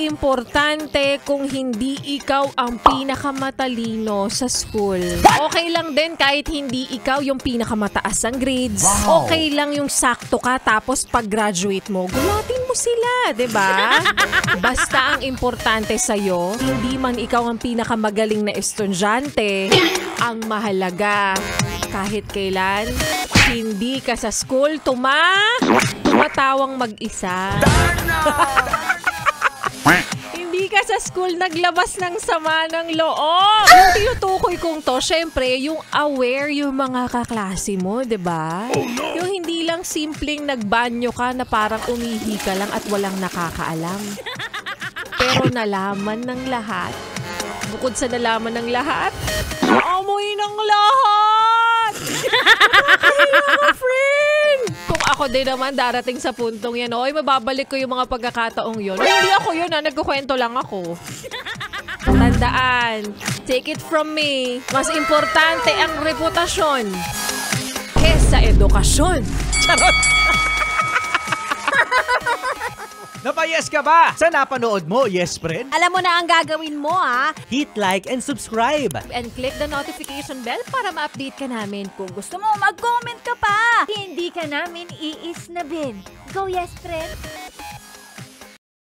importante kung hindi ikaw ang pinakamatalino sa school. Okay lang din kahit hindi ikaw yung pinakamataas ang grades. Okay lang yung sakto ka tapos pag-graduate mo, gulatin mo sila, 'di ba? Basta ang importante sa'yo, hindi man ikaw ang pinakamagaling na estudyante, ang mahalaga, kahit kailan, hindi ka sa school tumatawang mag-isa. Hindi ka sa school naglabas ng sama ng loob. Yung tinutukoy kong to, syempre, yung aware yung mga kaklase mo, 'di ba? Yung hindi lang simpleng nagbanyo ka na parang umihi ka lang at walang nakakaalam. Pero nalaman ng lahat. Bukod sa nalaman ng lahat, amoy ng lahat! Kaya, friend! Kung ako din naman darating sa puntong yan, oy, mababalik ko yung mga pagkakataong yun. Hindi ako yun, nagkukwento lang ako. Tandaan, take it from me, mas importante ang reputasyon kesa edukasyon. Charot! Napayes ka ba sa napanood mo, yes friend? Alam mo na ang gagawin mo, ha? Hit like and subscribe. And click the notification bell para ma-update ka namin. Kung gusto mo, mag-comment ka pa. Hindi ka namin iisnabin. Go, yes, friend!